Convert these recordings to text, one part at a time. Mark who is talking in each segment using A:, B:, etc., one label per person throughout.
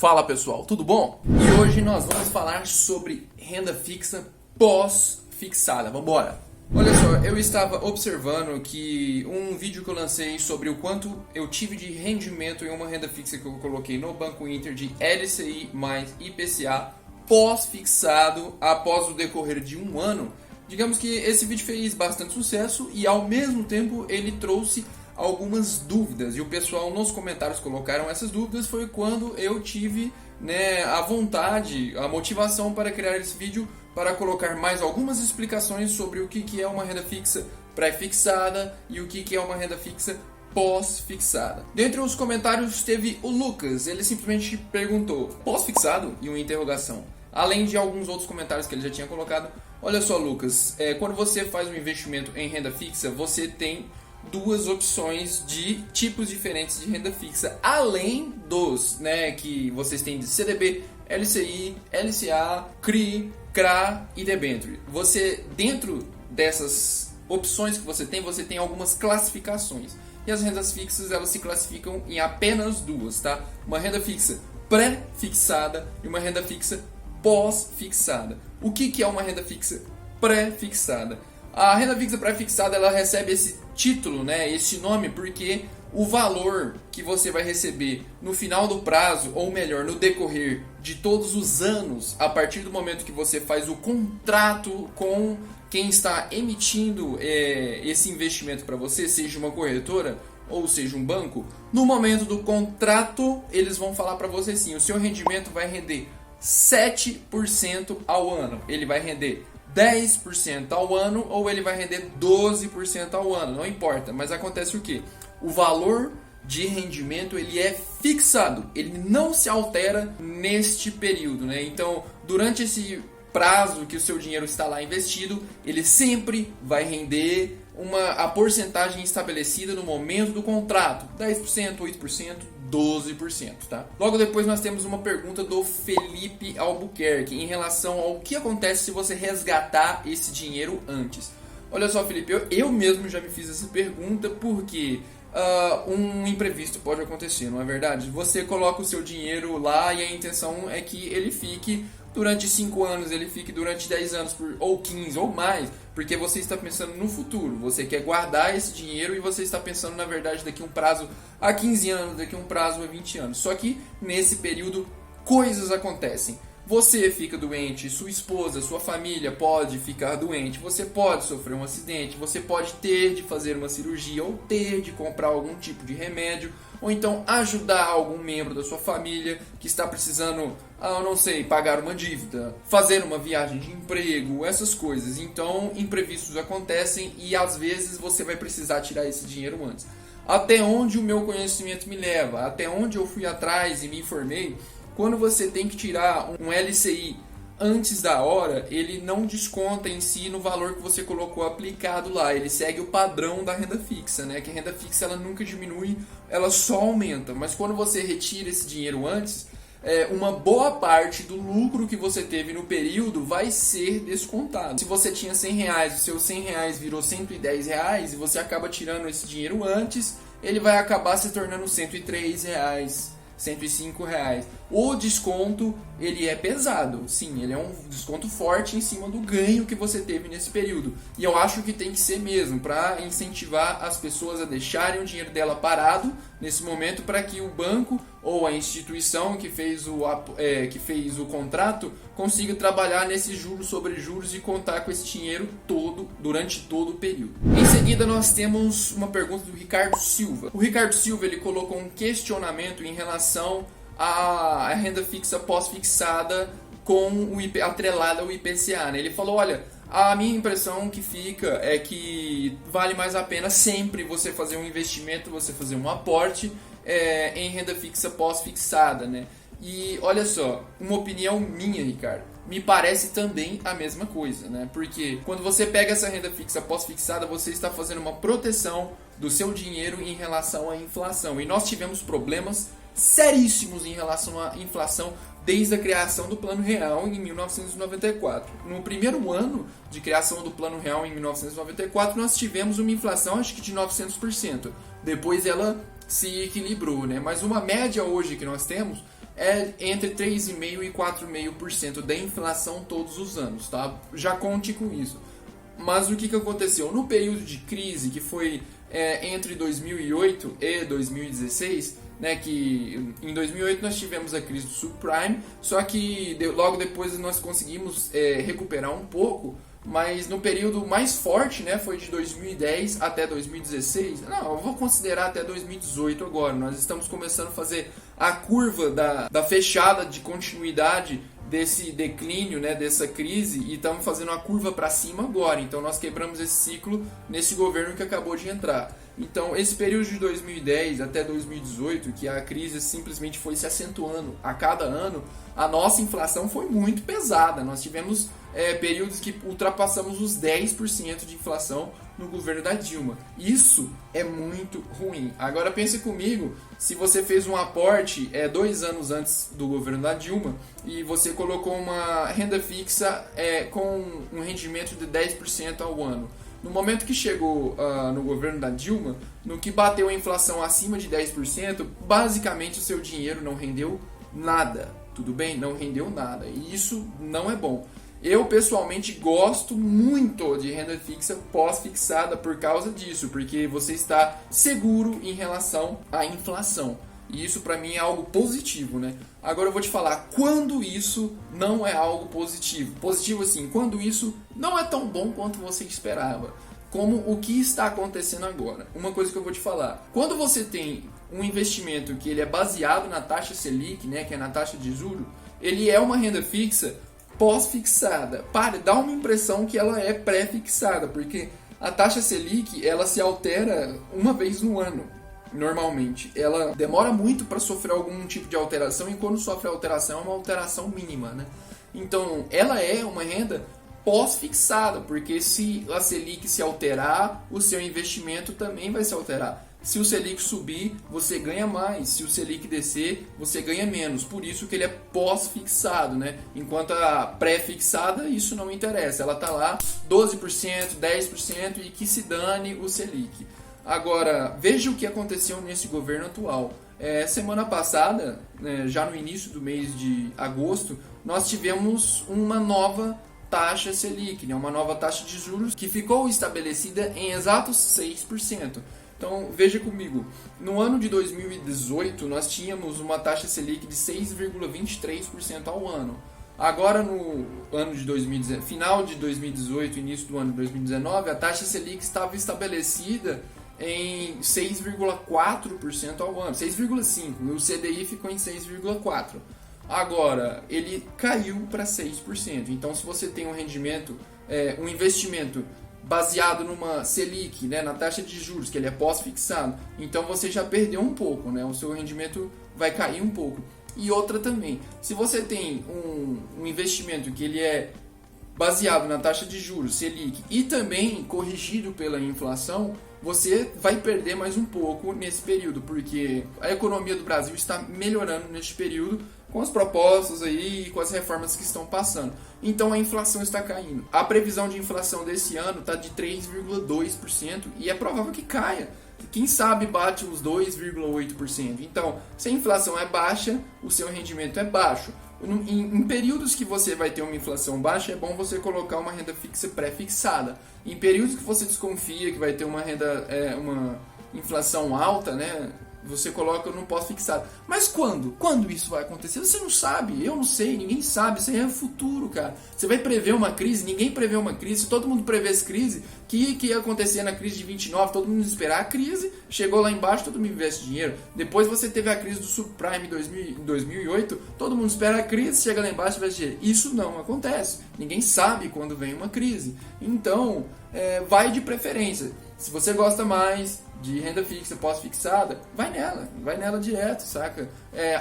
A: Fala pessoal, tudo bom? E hoje nós vamos falar sobre renda fixa pós-fixada. Vambora! Olha só, eu estava observando que um vídeo que eu lancei sobre o quanto eu tive de rendimento em uma renda fixa que eu coloquei no Banco Inter de LCI mais IPCA pós-fixado após o decorrer de um ano. Digamos que esse vídeo fez bastante sucesso e ao mesmo tempo ele trouxe algumas dúvidas, e o pessoal nos comentários colocaram essas dúvidas. Foi quando eu tive a vontade, a motivação para criar esse vídeo, para colocar mais algumas explicações sobre o que é uma renda fixa pré-fixada e o que é uma renda fixa pós-fixada. Dentre os comentários teve o Lucas, ele simplesmente perguntou pós-fixado e uma interrogação, além de alguns outros comentários que ele já tinha colocado. Olha só, Lucas, quando você faz um investimento em renda fixa, você tem duas opções de tipos diferentes de renda fixa, além dos que vocês têm de CDB, LCI, LCA, CRI, CRA e debênture. Você, dentro dessas opções que você tem algumas classificações. E as rendas fixas, elas se classificam em apenas duas, tá? Uma renda fixa pré-fixada e uma renda fixa pós-fixada. O que é uma renda fixa pré-fixada? A renda fixa pré-fixada, ela recebe esse título, esse nome, porque o valor que você vai receber no final do prazo, ou melhor, no decorrer de todos os anos, a partir do momento que você faz o contrato com quem está emitindo esse investimento para você, seja uma corretora ou seja um banco, no momento do contrato eles vão falar para você assim: o seu rendimento vai render 7% ao ano, ele vai render 10% ao ano ou ele vai render 12% ao ano, não importa. Mas acontece o que? O valor de rendimento, ele é fixado, ele não se altera neste período, Então, durante esse prazo que o seu dinheiro está lá investido, ele sempre vai render a porcentagem estabelecida no momento do contrato, 10%, 8%, 12%, tá? Logo depois nós temos uma pergunta do Felipe Albuquerque em relação ao que acontece se você resgatar esse dinheiro antes. Olha só, Felipe, eu mesmo já me fiz essa pergunta porque um imprevisto pode acontecer, não é verdade? Você coloca o seu dinheiro lá e a intenção é que ele fique durante 5 anos, ele fique durante 10 anos, ou 15, ou mais, porque você está pensando no futuro, você quer guardar esse dinheiro e você está pensando, na verdade, daqui a um prazo a 15 anos, daqui a um prazo a 20 anos. Só que nesse período coisas acontecem. Você fica doente, sua esposa, sua família pode ficar doente, você pode sofrer um acidente, você pode ter de fazer uma cirurgia ou ter de comprar algum tipo de remédio, ou então ajudar algum membro da sua família que está precisando, não sei, pagar uma dívida, fazer uma viagem de emprego, essas coisas. Então, imprevistos acontecem e às vezes você vai precisar tirar esse dinheiro antes. Até onde o meu conhecimento me leva, até onde eu fui atrás e me informei, quando você tem que tirar um LCI antes da hora, ele não desconta em si no valor que você colocou aplicado lá. Ele segue o padrão da renda fixa, Que a renda fixa ela nunca diminui, ela só aumenta. Mas quando você retira esse dinheiro antes, uma boa parte do lucro que você teve no período vai ser descontado. Se você tinha R$100, o seu R$100 virou R$110 e você acaba tirando esse dinheiro antes, ele vai acabar se tornando R$103, R$105. O desconto, ele é pesado, sim, ele é um desconto forte em cima do ganho que você teve nesse período. E eu acho que tem que ser mesmo, para incentivar as pessoas a deixarem o dinheiro dela parado nesse momento, para que o banco ou a instituição que fez o contrato consiga trabalhar nesses juros sobre juros e contar com esse dinheiro todo durante todo o período. Em seguida nós temos uma pergunta do Ricardo Silva. O Ricardo Silva, ele colocou um questionamento em relação à renda fixa pós-fixada atrelada ao IPCA. Ele falou: olha, a minha impressão que fica é que vale mais a pena sempre você fazer um investimento, você fazer um aporte em renda fixa pós-fixada, E olha só, uma opinião minha, Ricardo, me parece também a mesma coisa, Porque quando você pega essa renda fixa pós-fixada, você está fazendo uma proteção do seu dinheiro em relação à inflação. E nós tivemos problemas seríssimos em relação à inflação desde a criação do Plano Real em 1994. No primeiro ano de criação do Plano Real em 1994, nós tivemos uma inflação acho que de 900%. Depois ela se equilibrou, Mas uma média hoje que nós temos é entre 3,5% e 4,5% da inflação todos os anos, tá? Já conte com isso. Mas o que aconteceu? No período de crise, que foi entre 2008 e 2016, né, que em 2008 nós tivemos a crise do subprime, só que logo depois nós conseguimos recuperar um pouco, mas no período mais forte, né, foi de 2010 até 2016. Não, eu vou considerar até 2018 agora. Nós estamos começando a fazer a curva da fechada de continuidade desse declínio, né, dessa crise, e estamos fazendo a curva para cima agora. Então nós quebramos esse ciclo nesse governo que acabou de entrar. Então esse período de 2010 até 2018, que a crise simplesmente foi se acentuando a cada ano, a nossa inflação foi muito pesada. Nós tivemos períodos que ultrapassamos os 10% de inflação no governo da Dilma. Isso é muito ruim. Agora pense comigo, se você fez um aporte 2 anos antes do governo da Dilma e você colocou uma renda fixa com um rendimento de 10% ao ano. No momento que chegou no governo da Dilma, no que bateu a inflação acima de 10%, basicamente o seu dinheiro não rendeu nada. Tudo bem? Não rendeu nada. E isso não é bom. Eu, pessoalmente, gosto muito de renda fixa pós-fixada por causa disso, porque você está seguro em relação à inflação. E isso, para mim, é algo positivo, né? Agora eu vou te falar quando isso não é algo positivo. Positivo, assim, quando isso não é tão bom quanto você esperava. Como o que está acontecendo agora. Uma coisa que eu vou te falar. Quando você tem um investimento que ele é baseado na taxa Selic, né, que é na taxa de juros, ele é uma renda fixa pós-fixada. Dá uma impressão que ela é pré-fixada, porque a taxa Selic ela se altera uma vez no ano, normalmente. Ela demora muito para sofrer algum tipo de alteração, e quando sofre alteração é uma alteração mínima, né? Então, ela é uma renda pós-fixada, porque se a Selic se alterar, o seu investimento também vai se alterar. Se o Selic subir, você ganha mais. Se o Selic descer, você ganha menos. Por isso que ele é pós-fixado, né? Enquanto a pré-fixada, isso não interessa. Ela está lá 12%, 10% e que se dane o Selic. Agora, veja o que aconteceu nesse governo atual. Semana passada, já no início do mês de agosto, nós tivemos uma nova taxa Selic, né? Uma nova taxa de juros que ficou estabelecida em exatos 6%. Então, veja comigo, no ano de 2018 nós tínhamos uma taxa Selic de 6,23% ao ano. Agora no ano de 2019, final de 2018, início do ano de 2019, a taxa Selic estava estabelecida em 6,4% ao ano, 6,5%, e o CDI ficou em 6,4%. Agora, ele caiu para 6%. Então, se você tem um rendimento, um investimento baseado numa Selic, né, na taxa de juros, que ele é pós-fixado, então você já perdeu um pouco, né, o seu rendimento vai cair um pouco. E outra também, se você tem um investimento que ele é baseado na taxa de juros, Selic, e também corrigido pela inflação, você vai perder mais um pouco nesse período, porque a economia do Brasil está melhorando neste período com as propostas aí e com as reformas que estão passando. Então a inflação está caindo. A previsão de inflação desse ano está de 3,2% e é provável que caia. Quem sabe bate os 2,8%. Então, se a inflação é baixa, o seu rendimento é baixo. Em períodos que você vai ter uma inflação baixa, é bom você colocar uma renda fixa pré-fixada. Em períodos que você desconfia que vai ter uma uma inflação alta, né, você coloca no pós-fixado. Mas quando? Quando isso vai acontecer? Você não sabe, eu não sei, ninguém sabe. Isso aí é o futuro, cara. Você vai prever uma crise, ninguém prevê uma crise. Se todo mundo prevesse crise, que ia acontecer na crise de 29? Todo mundo esperar a crise, chegou lá embaixo, todo mundo investe dinheiro. Depois você teve a crise do subprime em 2008, todo mundo espera a crise, chega lá embaixo e investe dinheiro. Isso não acontece. Ninguém sabe quando vem uma crise. Então, vai de preferência. Se você gosta mais de renda fixa pós-fixada, vai nela direto, saca?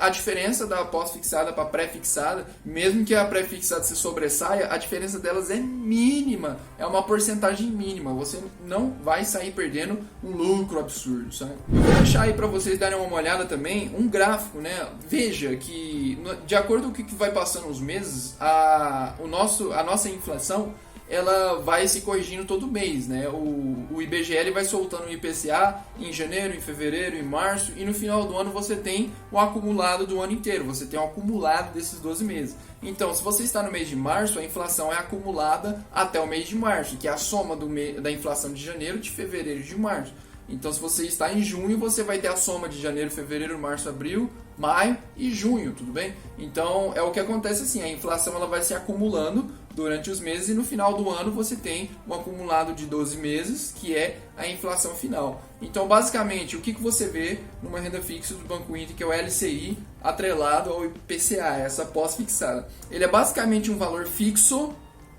A: A diferença da pós-fixada para pré-fixada, mesmo que a pré-fixada se sobressaia, a diferença delas é mínima, é uma porcentagem mínima, você não vai sair perdendo um lucro absurdo, sabe? Eu vou deixar aí para vocês darem uma olhada também, um gráfico, né? Veja que, de acordo com o que vai passando os meses, a nossa inflação, ela vai se corrigindo todo mês, né? O IBGE ele vai soltando o IPCA em janeiro, em fevereiro, em março, e no final do ano você tem o acumulado do ano inteiro, você tem o acumulado desses 12 meses. Então, se você está no mês de março, a inflação é acumulada até o mês de março, que é a soma da inflação de janeiro, de fevereiro e de março. Então, se você está em junho, você vai ter a soma de janeiro, fevereiro, março, abril, maio e junho, tudo bem? Então, é o que acontece assim, a inflação ela vai se acumulando durante os meses e no final do ano você tem um acumulado de 12 meses, que é a inflação final. Então, basicamente, o que você vê numa renda fixa do Banco Inter, que é o LCI, atrelado ao IPCA, essa pós-fixada? Ele é basicamente um valor fixo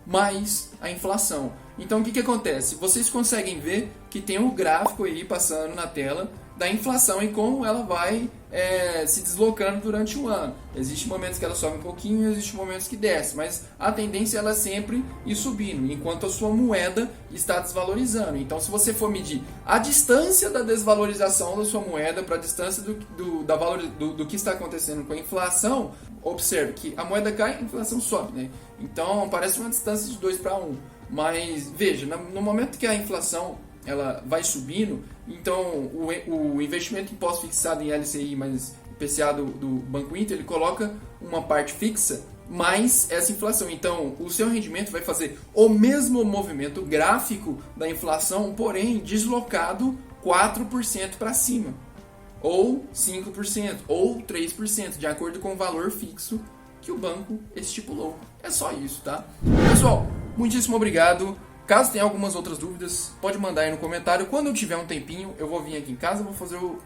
A: mais a inflação. Então, o que acontece? Vocês conseguem ver que tem um gráfico aí passando na tela da inflação e como ela vai se deslocando durante o ano. Existem momentos que ela sobe um pouquinho, existem momentos que desce, mas a tendência ela é sempre ir subindo, enquanto a sua moeda está desvalorizando. Então, se você for medir a distância da desvalorização da sua moeda para a distância do que está acontecendo com a inflação, observe que a moeda cai, a inflação sobe, né? Então, parece uma distância de 2 para 1. Mas, veja, no momento que a inflação ela vai subindo, então o investimento em pós-fixado em LCI mais IPCA do Banco Inter, ele coloca uma parte fixa mais essa inflação. Então, o seu rendimento vai fazer o mesmo movimento gráfico da inflação, porém deslocado 4% para cima, ou 5%, ou 3%, de acordo com o valor fixo que o banco estipulou. É só isso, tá? Pessoal, muitíssimo obrigado. Caso tenha algumas outras dúvidas, pode mandar aí no comentário. Quando eu tiver um tempinho, eu vou vir aqui em casa,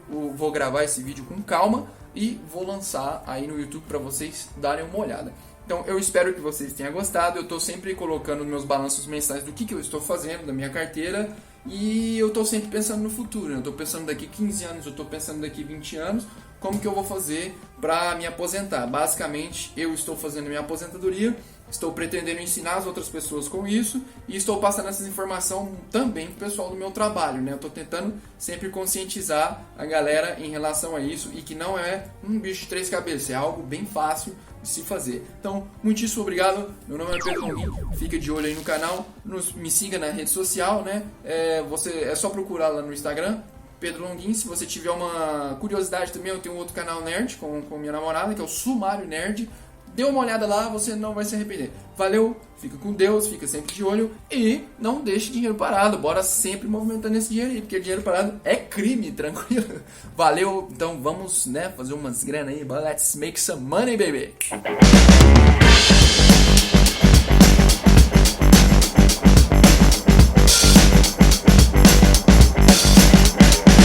A: vou gravar esse vídeo com calma e vou lançar aí no YouTube para vocês darem uma olhada. Então, eu espero que vocês tenham gostado. Eu estou sempre colocando meus balanços mensais do que eu estou fazendo, da minha carteira. E eu estou sempre pensando no futuro, né? Eu estou pensando daqui 15 anos, eu estou pensando daqui 20 anos, como que eu vou fazer para me aposentar. Basicamente, eu estou fazendo minha aposentadoria, estou pretendendo ensinar as outras pessoas com isso e estou passando essa informação também para o pessoal do meu trabalho, né? Eu estou tentando sempre conscientizar a galera em relação a isso e que não é um bicho de 3 cabeças, é algo bem fácil de se fazer. Então, muitíssimo obrigado. Meu nome é Pedro Longin. Fica de olho aí no canal. Me siga na rede social, né? É só procurar lá no Instagram, Pedro Longin. Se você tiver uma curiosidade também, eu tenho um outro canal nerd com minha namorada, que é o Sumário Nerd. Dê uma olhada lá, você não vai se arrepender. Valeu, fica com Deus, fica sempre de olho e não deixe dinheiro parado. Bora sempre movimentando esse dinheiro aí, porque dinheiro parado é crime, tranquilo. Valeu, então vamos, né, fazer umas grana aí. Let's make some money, baby.